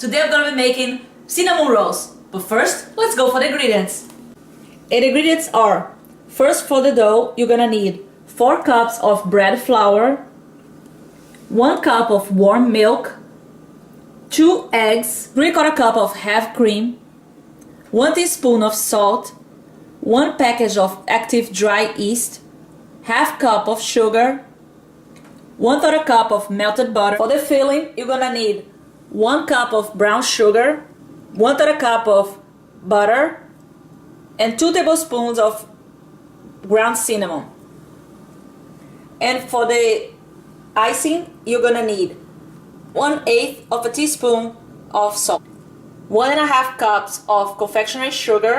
Today I'm gonna be making cinnamon rolls. But first, let's go for the ingredients. And the ingredients are, first for the dough, you're gonna need 4 cups of bread flour, 1 cup of warm milk, 2 eggs, 3/4 cup of half cream, 1 teaspoon of salt, 1 package of active dry yeast, half cup of sugar, 1/3 cup of melted butter. For the filling, you're gonna need 1 cup of brown sugar, 1/3 cup of butter, and 2 tablespoons of ground cinnamon. And for the icing, you're gonna need 1/8 of a teaspoon of salt, 1.5 cups of confectionery sugar,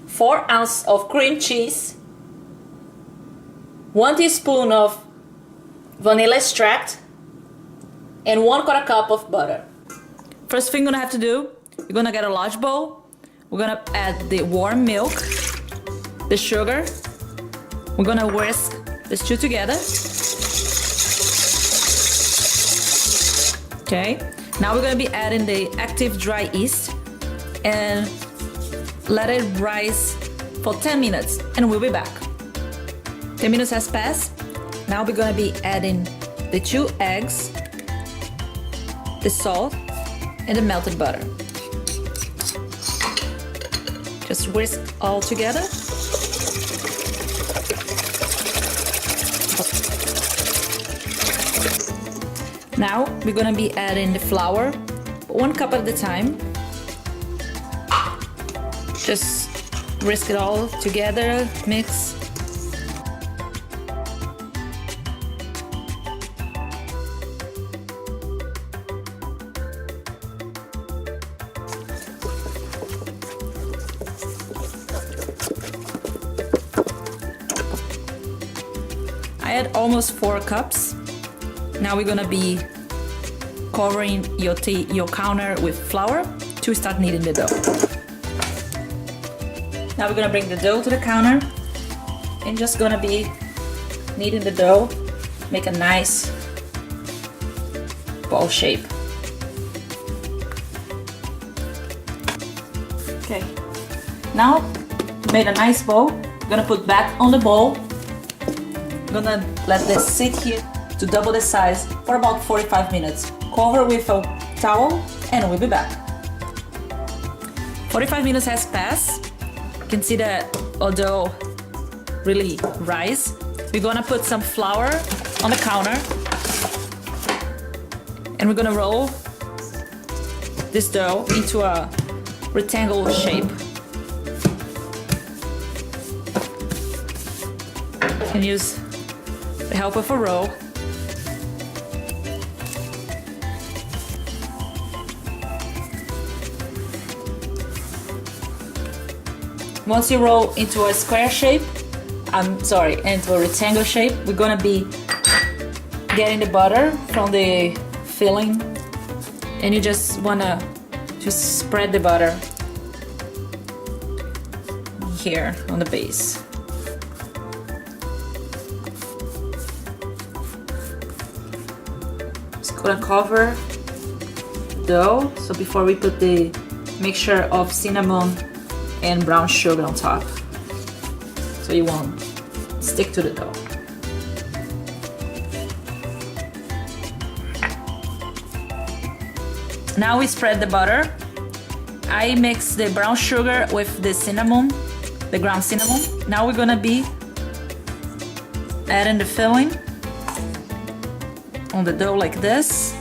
4 ounces of cream cheese, 1 teaspoon of vanilla extract, and 1/4 cup of butter. First thing you're gonna have to do, you're gonna get a large bowl. We're gonna add the warm milk, the sugar. We're gonna whisk these two together. Okay, now we're gonna be adding the active dry yeast and let it rise for 10 minutes and we'll be back. 10 minutes has passed. Now we're gonna be adding the 2 eggs, the salt, and the melted butter. Just whisk all together. Now we're gonna be adding the flour, 1 cup at a time. Just whisk it all together, mix. I add almost 4 cups. Now we're gonna be covering your counter with flour to start kneading the dough. Now we're gonna bring the dough to the counter and just gonna be kneading the dough, make a nice ball shape. Okay, now made a nice ball. Gonna put back on the bowl. Gonna let this sit here to double the size for about 45 minutes. Cover with a towel and we'll be back. 45 minutes has passed. You can see that our dough really rise. We're gonna put some flour on the counter and we're gonna roll this dough into a rectangle shape. You can use the help of a roll. Once you roll into a square shape, into a rectangle shape, we're gonna be getting the butter from the filling, and you just wanna spread the butter here on the base. Just gonna cover the dough. So before we put the mixture of cinnamon and brown sugar on top, so you won't stick to the dough. Now we spread the butter. I mix the brown sugar with the cinnamon, the ground cinnamon. Now we're gonna be adding the filling on the dough like this.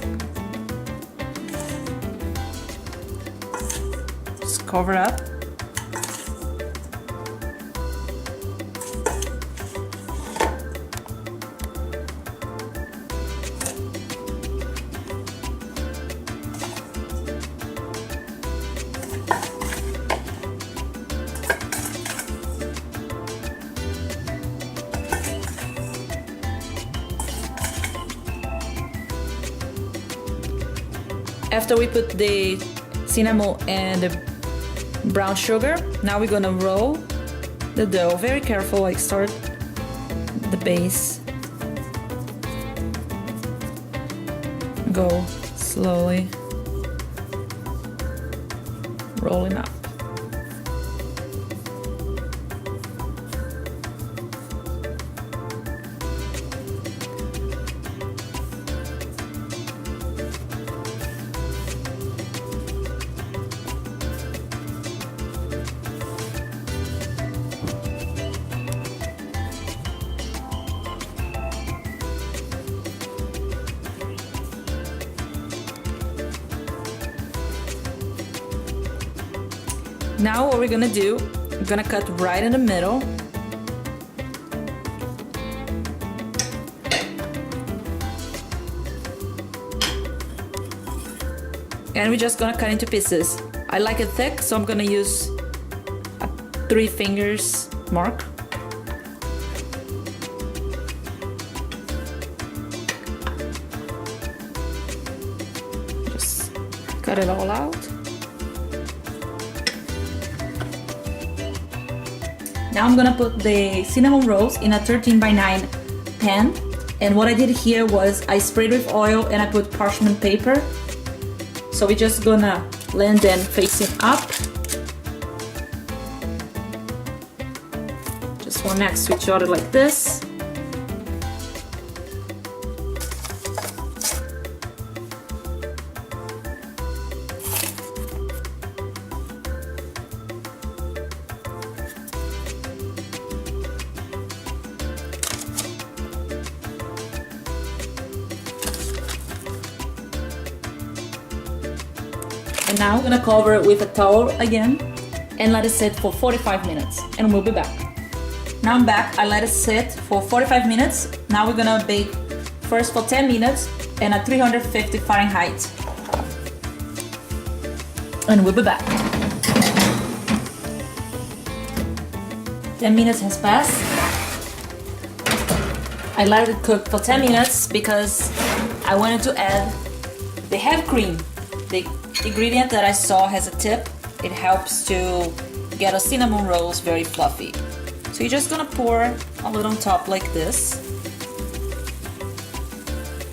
Just cover up. After we put the cinnamon and the brown sugar, now we're gonna roll the dough. Very careful, like start the base. Go slowly. rolling up. Now what we're gonna do, we're gonna cut right in the middle. And we're just gonna cut into pieces. I like it thick, so I'm gonna use a 3 fingers mark. Just cut it all out. Now I'm gonna put the cinnamon rolls in a 13x9 pan. And what I did here was I sprayed with oil and I put parchment paper. So we're just gonna land them facing up. Just one next to each other like this. And now I'm gonna cover it with a towel again and let it sit for 45 minutes and we'll be back. Now I'm back, I let it sit for 45 minutes. Now we're gonna bake first for 10 minutes and at 350 Fahrenheit. And we'll be back. 10 minutes has passed. I let it cook for 10 minutes because I wanted to add the heavy cream. The ingredient that I saw has a tip. It helps to get a cinnamon rolls very fluffy. So you're just gonna pour a little on top like this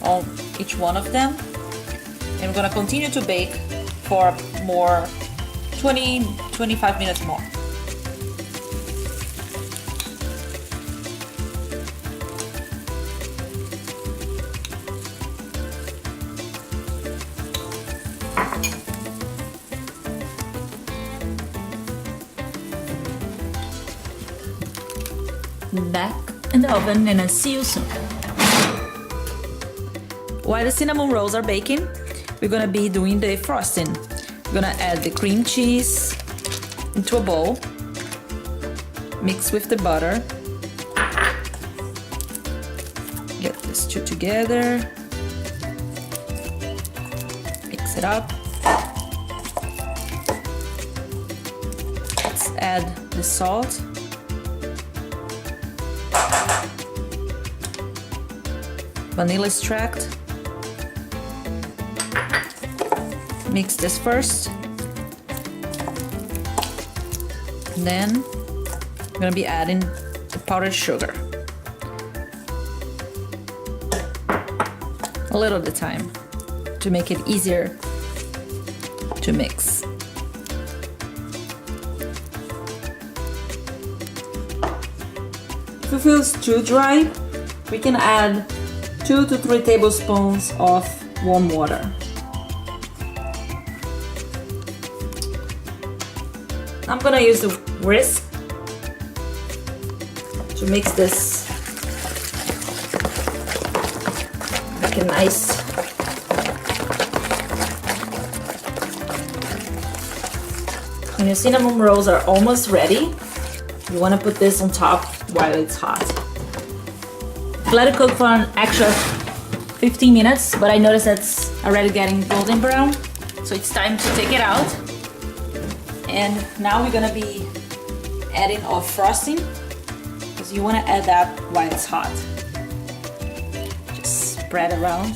on each one of them. And we're gonna continue to bake for more 20-25 minutes more. Back in the oven and I'll see you soon. While the cinnamon rolls are baking, we're gonna be doing the frosting. We're gonna add the cream cheese into a bowl, mix with the butter, get these two together, mix it up. Let's add the salt. Vanilla extract. Mix this first. And then I'm gonna be adding the powdered sugar. A little at a time to make it easier to mix. If it feels too dry, we can add 2 to 3 tablespoons of warm water. I'm gonna use the whisk to mix this, make it nice. When your cinnamon rolls are almost ready, you wanna put this on top while it's hot. Let it cook for an extra 15 minutes, but I noticed that's already getting golden brown, so it's time to take it out. And now we're gonna be adding our frosting, because you wanna add that while it's hot. Just spread around.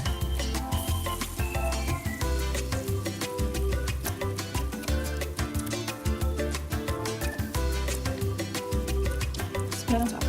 Spread on top.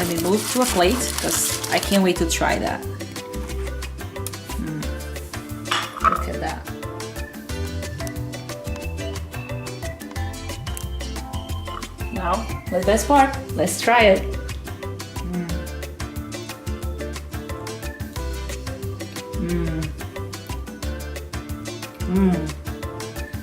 Let me move to a plate because I can't wait to try that. Look at that. Now, the best part, let's try it.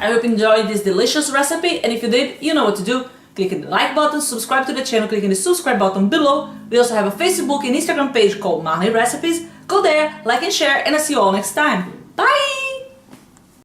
I hope you enjoyed this delicious recipe, and if you did, you know what to do. Click the like button, subscribe to the channel, click the subscribe button below. We also have a Facebook and Instagram page called Marley Recipes. Go there, like and share, and I'll see you all next time. Bye!